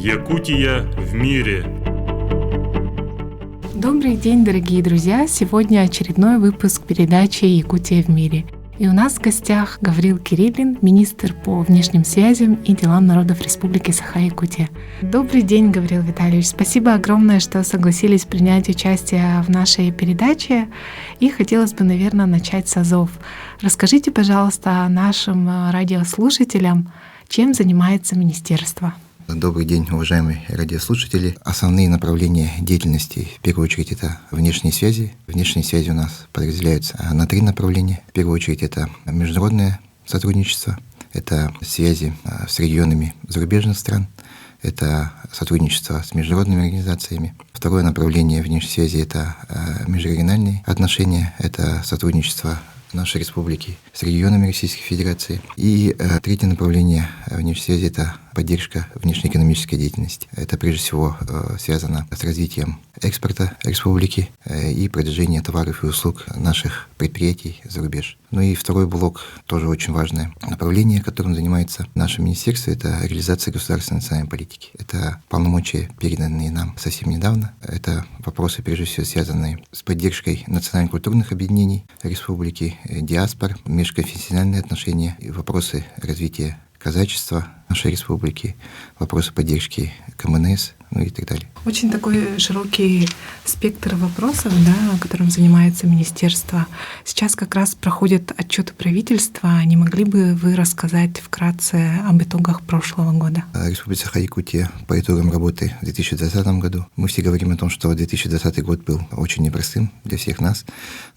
Якутия в мире. Добрый день, дорогие друзья! Сегодня очередной выпуск передачи «Якутия в мире». И у нас в гостях Гаврил Кириллин, министр по внешним связям и делам народов Республики Саха-Якутия. Добрый день, Гаврил Витальевич. Спасибо огромное, что согласились принять участие в нашей передаче. И хотелось бы, наверное, начать с азов. Расскажите, пожалуйста, нашим радиослушателям, чем занимается министерство. Добрый день, уважаемые радиослушатели. Основные направления деятельности, в первую очередь, это внешние связи. Внешние связи у нас подразделяются на 3 направления. В первую очередь, это международное сотрудничество, это связи с регионами зарубежных стран, это сотрудничество с международными организациями. Второе направление внешней связи — это межрегиональные отношения, это сотрудничество нашей республики с регионами Российской Федерации. И третье направление внешней связи — это поддержка внешнеэкономической деятельности. Это прежде всего связано с развитием экспорта республики и продвижением товаров и услуг наших предприятий за рубеж. Ну и второй блок, тоже очень важное направление, которым занимается наше министерство, это реализация государственной национальной политики. Это полномочия, переданные нам совсем недавно. Это вопросы, прежде всего, связанные с поддержкой национально-культурных объединений республики, диаспор, межконфессиональные отношения, вопросы развития казачества нашей республики, вопросы поддержки КМНС, ну и так далее. Очень такой широкий спектр вопросов, которым занимается министерство. Сейчас как раз проходят отчеты правительства. Не могли бы вы рассказать вкратце об итогах прошлого года? Республика Саха-Якутия по итогам работы в 2020 году. Мы все говорим о том, что 2020 год был очень непростым для всех нас,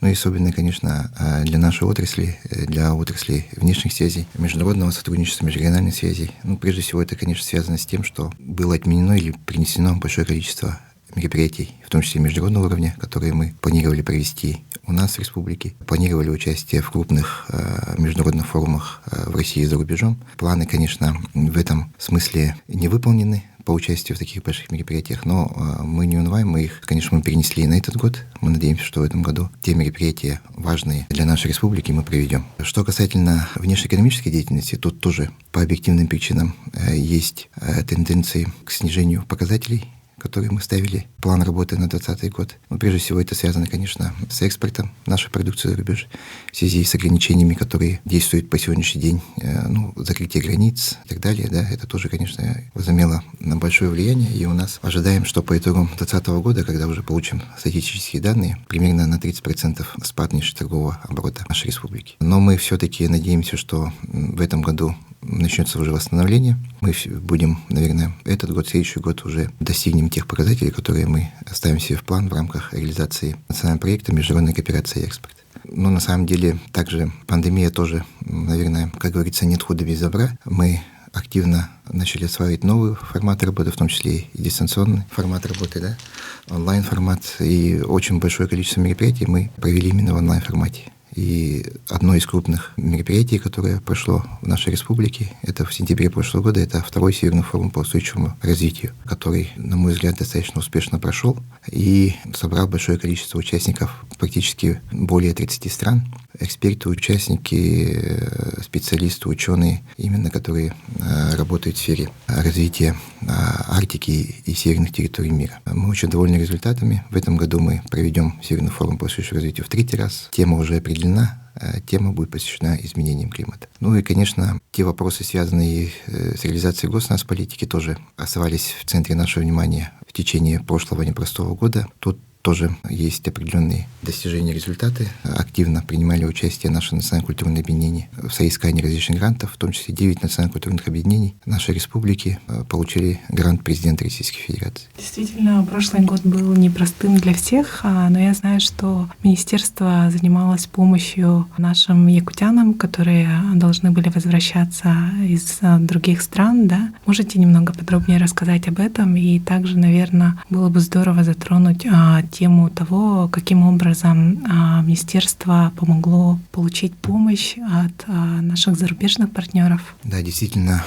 но и особенно, конечно, для нашей отрасли, для отрасли внешних связей, международного сотрудничества, межрегиональных связей. Прежде всего, это, конечно, связано с тем, что было отменено или перенесено большое количество мероприятий, в том числе международного уровня, которые мы планировали провести у нас в республике. Планировали участие в крупных международных форумах в России и за рубежом. Планы, конечно, в этом смысле не выполнены по участию в таких больших мероприятиях, но мы не унываем, мы их, конечно, мы перенесли на этот год. Мы надеемся, что в этом году те мероприятия, важные для нашей республики, мы проведем. Что касательно внешнеэкономической деятельности, тут тоже по объективным причинам есть тенденции к снижению показателей, которые мы ставили, план работы на 2020 год. Но прежде всего это связано, конечно, с экспортом нашей продукции за рубеж в связи с ограничениями, которые действуют по сегодняшний день, закрытие границ и так далее. Да, это тоже, конечно, возымело большое влияние. И у нас ожидаем, что по итогам 2020 года, когда уже получим статистические данные, примерно на 30% спад внешнеторгового оборота нашей республики. Но мы все-таки надеемся, что в этом году начнется уже восстановление. Мы будем, наверное, этот год, следующий год уже достигнем тех показателей, которые мы ставим себе в план в рамках реализации национального проекта «Международная кооперация и экспорт». Но на самом деле также пандемия тоже, наверное, как говорится, нет худа без добра. Мы активно начали осваивать новые форматы работы, в том числе и дистанционный формат работы, онлайн-формат. И очень большое количество мероприятий мы провели именно в онлайн-формате. И одно из крупных мероприятий, которое прошло в нашей республике, это в сентябре прошлого года, это 2-й Всемирный форум по устойчивому развитию, который, на мой взгляд, достаточно успешно прошел и собрал большое количество участников, практически более 30 стран, эксперты, участники, специалисты, ученые, именно которые работают в сфере развития Арктики и северных территорий мира. Мы очень довольны результатами. В этом году мы проведем Всемирный форум по устойчивому развитию в 3-й раз. Тема уже определена. Тема будет посвящена изменениям климата. Ну и, конечно, те вопросы, связанные с реализацией госнацполитики, тоже оставались в центре нашего внимания в течение прошлого непростого года. Тут тоже есть определенные достижения, результаты. Активно принимали участие наши национально-культурные объединения в соискании различных грантов, в том числе 9 национально-культурных объединений нашей республики получили грант президента Российской Федерации. Действительно, прошлый год был непростым для всех, но я знаю, что министерство занималось помощью нашим якутянам, которые должны были возвращаться из других стран. Да? Можете немного подробнее рассказать об этом? И также, наверное, было бы здорово затронуть тему того, каким образом министерство помогло получить помощь от наших зарубежных партнеров. Да, действительно,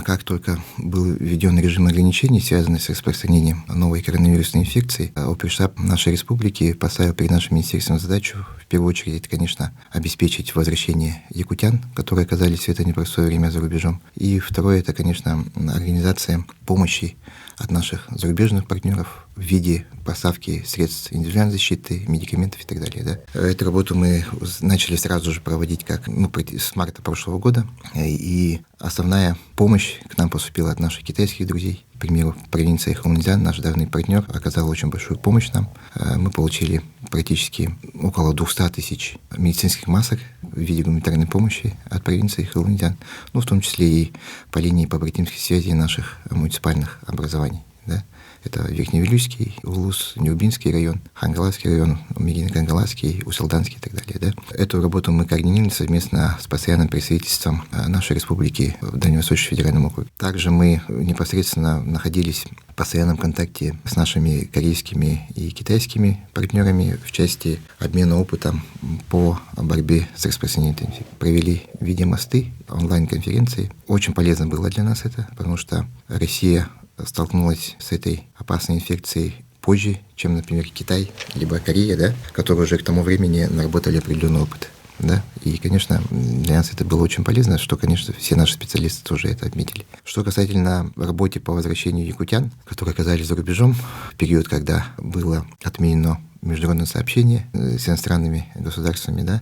как только был введен режим ограничений, связанный с распространением новой коронавирусной инфекции, оперштаб нашей республики поставил перед нашим министерством задачу, в первую очередь, это, конечно, обеспечить возвращение якутян, которые оказались в это непростое время за рубежом. И второе, это, конечно, организация помощи от наших зарубежных партнеров в виде поставки средств индивидуальной защиты, медикаментов и так далее. Да. Эту работу мы начали сразу же проводить с марта прошлого года. И основная помощь к нам поступила от наших китайских друзей. К примеру, провинция Хэунцзян, наш давний партнер, оказал очень большую помощь нам. Мы получили практически около 200 тысяч медицинских масок в виде гуманитарной помощи от провинции Хэунцзян, в том числе и по линии побратимских связей наших муниципальных образований. Да. Это Верхневилюйский, Улус, Нюрбинский район, Хангаласский район, Мирин-Кангаласский, Усалданский и так далее. Да. Эту работу мы координируем совместно с постоянным представительством нашей республики в Дальневосточном федеральном округе. Также мы непосредственно находились в постоянном контакте с нашими корейскими и китайскими партнерами в части обмена опытом по борьбе с распространением инфекции. Провели видеомосты, онлайн-конференции. Очень полезно было для нас это, потому что Россия столкнулась с этой опасной инфекцией позже, чем, например, Китай, либо Корея, да, которые уже к тому времени наработали определенный опыт. Да? И, конечно, для нас это было очень полезно, что, конечно, все наши специалисты тоже это отметили. Что касательно работы по возвращению якутян, которые оказались за рубежом в период, когда было отменено международное сообщение с иностранными государствами, да,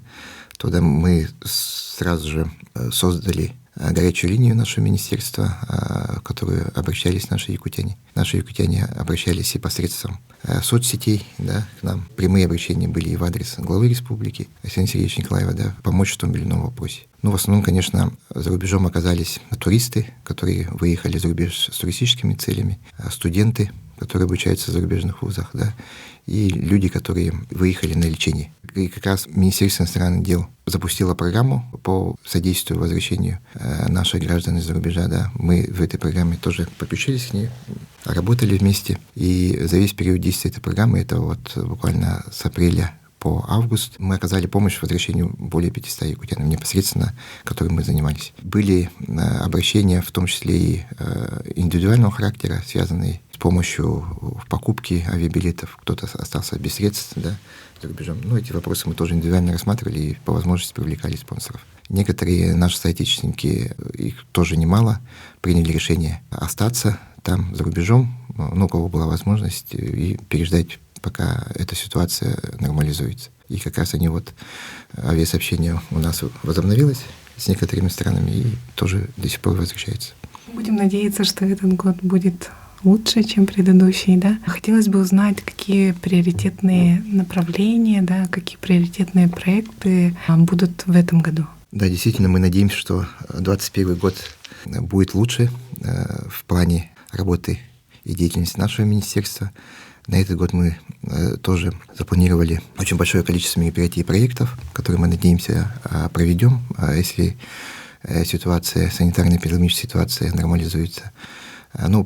то да, мы сразу же создали горячую линию нашего министерства, в которую обращались наши якутяне. Наши якутяне обращались и посредством соцсетей, да, к нам. Прямые обращения были и в адрес главы республики Александра Сергеевича Николаева, да, помочь в том или ином вопросе. В основном, конечно, за рубежом оказались туристы, которые выехали за рубеж с туристическими целями, студенты, которые обучаются в зарубежных вузах, да, и люди, которые выехали на лечение. И как раз Министерство иностранных дел запустило программу по содействию возвращению наших граждан из-за рубежа. Да. Мы в этой программе тоже подключились к ней, работали вместе. И за весь период действия этой программы, это вот буквально с апреля по август, мы оказали помощь в возвращению более 500 якутянам непосредственно, которыми мы занимались. Были обращения, в том числе и индивидуального характера, связанные с помощью в покупке авиабилетов. Кто-то остался без средств, да, за рубежом. Эти вопросы мы тоже индивидуально рассматривали и по возможности привлекали спонсоров. Некоторые наши соотечественники, их тоже немало, приняли решение остаться там за рубежом, у кого была возможность, и переждать, пока эта ситуация нормализуется. И как раз авиасообщение у нас возобновилось с некоторыми странами и тоже до сих пор возвращается. Будем надеяться, что этот год будет лучше, чем предыдущий, да? Хотелось бы узнать, какие приоритетные направления, да, какие приоритетные проекты будут в этом году. Да, действительно, мы надеемся, что 2021 год будет лучше в плане работы и деятельности нашего министерства. На этот год мы тоже запланировали очень большое количество мероприятий и проектов, которые мы надеемся проведем, если санитарно-эпидемиологическая ситуация нормализуется.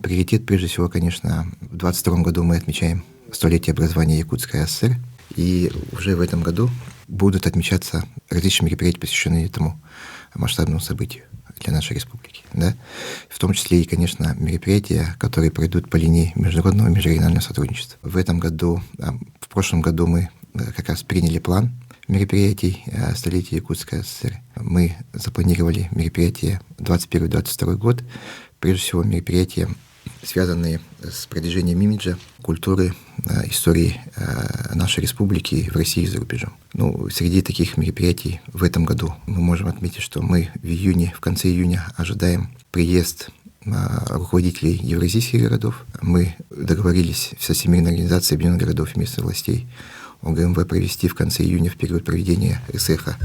Приоритет, прежде всего, конечно, в 2022 году мы отмечаем 100-летие образования Якутской ССР, и уже в этом году будут отмечаться различные мероприятия, посвященные этому масштабному событию для нашей республики. Да? В том числе и, конечно, мероприятия, которые пройдут по линии международного и межрегионального сотрудничества. В прошлом году мы как раз приняли план мероприятий столетия Якутской ССР. Мы запланировали мероприятия 2021-2022 год, прежде всего мероприятия, связанные с продвижением имиджа, культуры, истории нашей республики в России и за рубежом. Среди таких мероприятий в этом году мы можем отметить, что мы в конце июня ожидаем приезд руководителей евразийских городов. Мы договорились со Всемирной организацией Объединенных городов и местных властей ОГМВ провести в конце июня, в период проведения СЭХа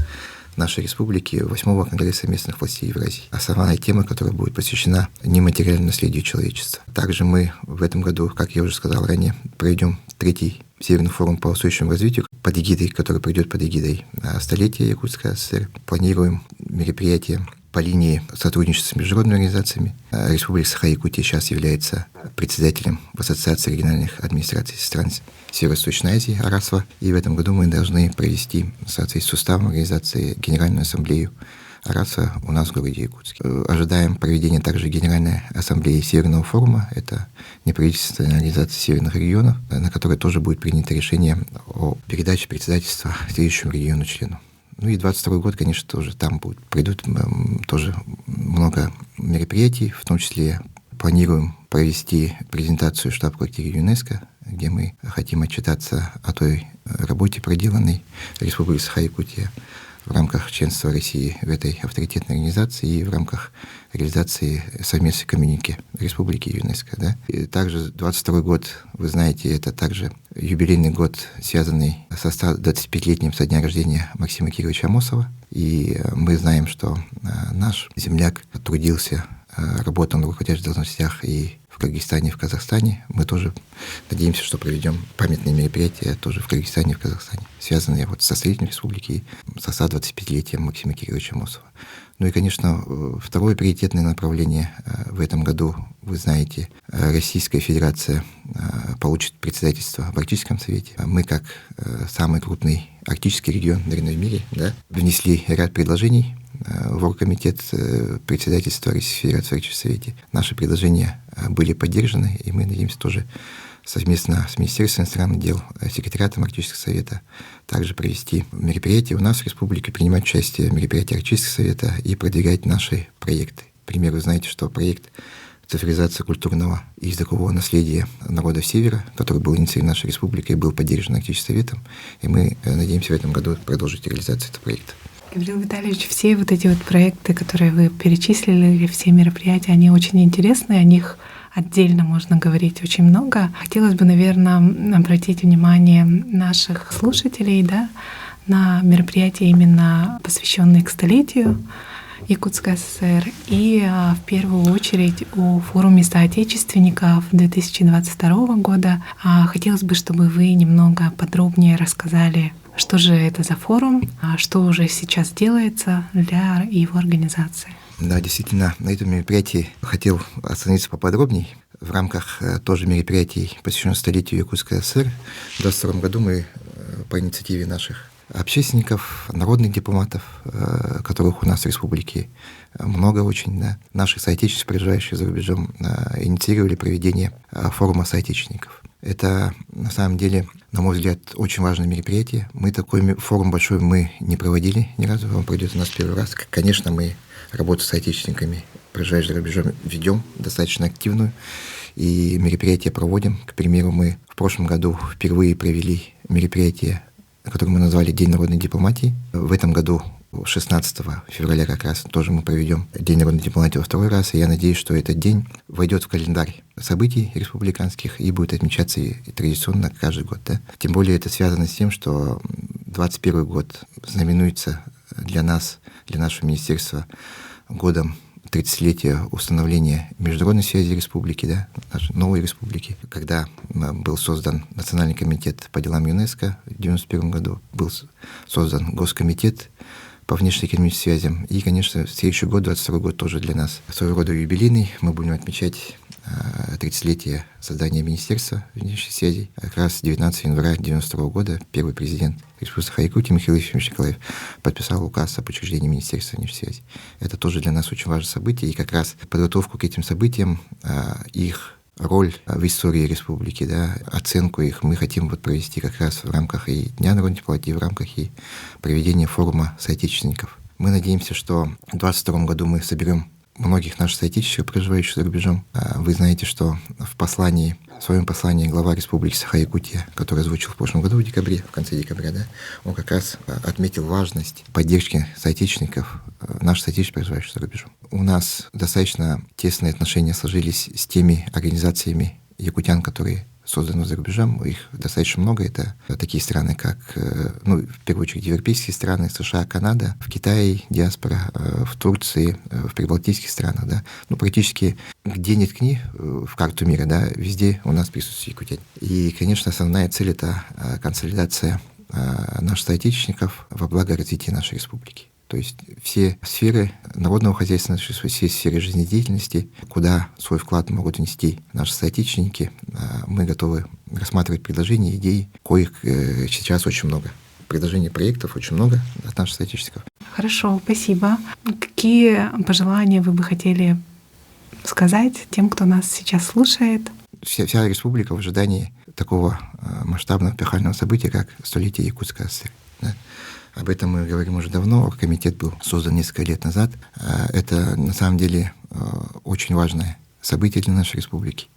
нашей республики, 8-го Конгресса местных властей Евразии. Основная тема, которая будет посвящена нематериальному наследию человечества. Также мы в этом году, как я уже сказал ранее, проведем 3-й Северный форум по устойчивому развитию, который пройдет под эгидой столетия Якутской ССР. Планируем мероприятие по линии сотрудничества с международными организациями. Республика Саха-Якутия сейчас является председателем в Ассоциации региональных администраций стран Северо-Восточной Азии, АРАСВА. И в этом году мы должны провести в соответствии с уставом организации Генеральную ассамблею АРАСВА у нас в городе Якутске. Ожидаем проведения также Генеральной ассамблеи Северного форума. Это неправительственная организация северных регионов, на которой тоже будет принято решение о передаче председательства следующему региону-члену. Ну и 22 год, конечно, тоже там пройдут тоже много мероприятий, в том числе планируем провести презентацию в штаб-квартире ЮНЕСКО, где мы хотим отчитаться о той работе, проделанной Республикой Саха-Якутия в рамках членства России в этой авторитетной организации и в рамках реализации совместной коммюнике Республики и ЮНЕСКО. Да? И также 22 год, вы знаете, это также юбилейный год, связанный со 125-летием со дня рождения Максима Кировича Амосова. И мы знаем, что наш земляк трудился, работал на руководящих должностях и в Кыргызстане, и в Казахстане. Мы тоже надеемся, что проведем памятные мероприятия тоже в Кыргызстане и в Казахстане, связанные вот со столетием республики и со 125-летием Максима Кировича Амосова. Ну и, конечно, второе приоритетное направление в этом году, вы знаете, Российская Федерация получит председательство в Арктическом совете. Мы, как самый крупный арктический регион, наверное, в мире, да, внесли ряд предложений в оргкомитет председательства Российской Федерации в Арктическом совете. Наши предложения были поддержаны, и мы надеемся тоже совместно с Министерством иностранных дел, секретариатом Арктического совета также провести мероприятия у нас в республике, принимать участие в мероприятиях Арктического совета и продвигать наши проекты. К примеру, вы знаете, что проект цифровизации культурного и языкового наследия народов Севера, который был инициирован нашей республикой и был поддержан Арктическим советом, и мы надеемся в этом году продолжить реализацию этого проекта. Гаврил Витальевич, все вот эти вот проекты, которые вы перечислили, все мероприятия, они очень интересны, о них отдельно можно говорить очень много. Хотелось бы, наверное, обратить внимание наших слушателей, да, на мероприятия, именно посвященные к столетию Якутской ССР, и в первую очередь о форуме соотечественников 2022 года. Хотелось бы, чтобы вы немного подробнее рассказали, что же это за форум, что уже сейчас делается для его организации. Да, действительно, на этом мероприятии хотел остановиться поподробнее. В рамках тоже мероприятий, посвященных столетию Якутской ССР, в 2022 году мы по инициативе наших общественников, народных дипломатов, которых у нас в республике много очень, да, наших соотечественников, проживающих за рубежом, инициировали проведение форума соотечественников. Это, на самом деле, на мой взгляд, очень важное мероприятие. Мы такой форум большой мы не проводили ни разу, он пройдет у нас первый раз. Конечно, мы работу с соотечественниками, проживающими за рубежом, ведем достаточно активную, и мероприятия проводим. К примеру, мы в прошлом году впервые провели мероприятие, которое мы назвали «День народной дипломатии». В этом году, 16 февраля как раз, тоже мы проведем День народной дипломатии во второй раз, и я надеюсь, что этот день войдет в календарь событий республиканских и будет отмечаться и традиционно каждый год. Да? Тем более это связано с тем, что 2021 год знаменуется для нас, для нашего министерства, годом 30-летия установления международной связи республики, да, нашей новой республики, когда был создан Национальный комитет по делам ЮНЕСКО в 1991 году, был создан Госкомитет по внешнеэкономическим связям. И, конечно, следующий год, 22 год, тоже для нас своего рода юбилейный. Мы будем отмечать 30-летие создания Министерства внешних связей. Как раз 19 января 1992 года первый президент Республики Саха-Якутия Михаил Ефимович Николаев подписал указ об учреждении Министерства внешних связей. Это тоже для нас очень важное событие. И как раз подготовку к этим событиям, их роль в истории республики, да, оценку их мы хотим вот провести как раз в рамках и Дня народной дипломатии, в рамках и проведения форума соотечественников. Мы надеемся, что в 2022 году мы соберем многих наших соотечественников, проживающих за рубежом. Вы знаете, что в своем послании глава Республики Саха-Якутия, который озвучил в прошлом году в декабре, в конце декабря, да, он как раз отметил важность поддержки соотечественников, наших соотечественников, проживающих за рубежом. У нас достаточно тесные отношения сложились с теми организациями якутян, которые созданы за рубежом. Их достаточно много. Это такие страны, как, в первую очередь, европейские страны, США, Канада, в Китае диаспора, в Турции, в прибалтийских странах. Да. Практически где ни ткни в карту мира, да, везде у нас присутствует якутяне. И, конечно, основная цель — это консолидация наших соотечественников во благо развития нашей республики. То есть все сферы народного хозяйства, все сферы жизнедеятельности, куда свой вклад могут внести наши соотечественники, мы готовы рассматривать предложения, идеи, коих сейчас очень много. Предложений, проектов очень много от наших соотечественников. Хорошо, спасибо. Какие пожелания вы бы хотели сказать тем, кто нас сейчас слушает? Вся республика в ожидании такого масштабного эпохального события, как столетие Якутской ССР. Да? Об этом мы говорим уже давно. Комитет был создан несколько лет назад. Это на самом деле очень важное событие для нашей республики,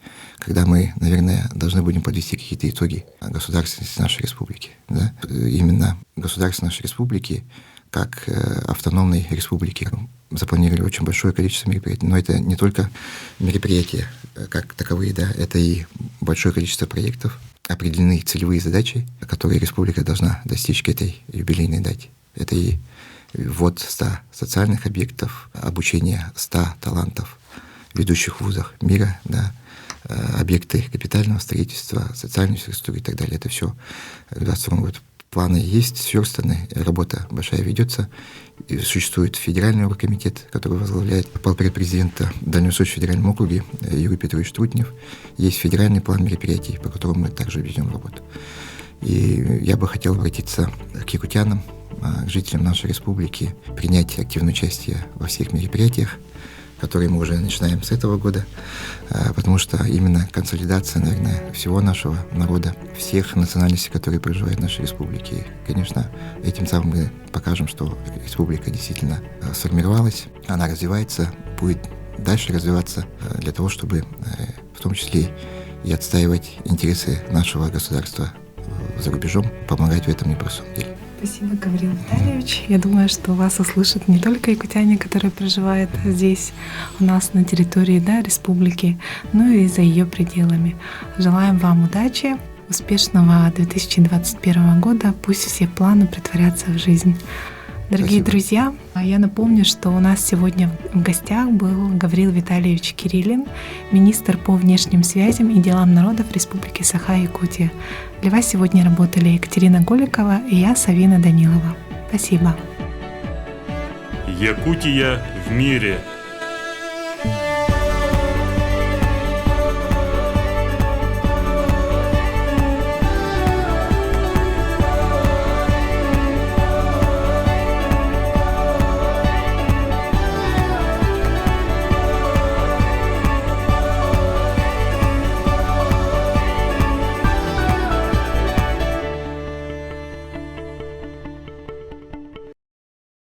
когда мы, наверное, должны будем подвести какие-то итоги государственности нашей республики. Да? Именно государство нашей республики, как автономной республики, запланировали очень большое количество мероприятий. Но это не только мероприятия как таковые, да, это и большое количество проектов, определены целевые задачи, которые республика должна достичь к этой юбилейной дате. Это и ввод 100 социальных объектов, обучение 100 талантов в ведущих вузах мира, да, объекты капитального строительства, социальной инфраструктуры и так далее. Это все в 2022 году. Планы есть, сверстаны, работа большая ведется. И существует федеральный оргкомитет, который возглавляет полпред президента Дальневосточного федерального округа Юрий Петрович Трутнев. Есть федеральный план мероприятий, по которому мы также ведем работу. И я бы хотел обратиться к якутянам, к жителям нашей республики, принять активное участие во всех мероприятиях, которые мы уже начинаем с этого года, потому что именно консолидация, наверное, всего нашего народа, всех национальностей, которые проживают в нашей республике. Конечно, этим самым мы покажем, что республика действительно сформировалась, она развивается, будет дальше развиваться для того, чтобы в том числе и отстаивать интересы нашего государства за рубежом, помогать в этом непростом деле. Спасибо, Гаврил Витальевич. Я думаю, что вас услышат не только якутяне, которые проживают здесь, у нас на территории, да, республики, но и за ее пределами. Желаем вам удачи, успешного 2021 года. Пусть все планы притворятся в жизнь. Дорогие Спасибо. друзья, я напомню, что у нас сегодня в гостях был Гаврил Витальевич Кириллин, министр по внешним связям и делам народов Республики Саха-Якутия. Для вас сегодня работали Екатерина Голикова и я, Савина Данилова. Спасибо. Якутия в мире.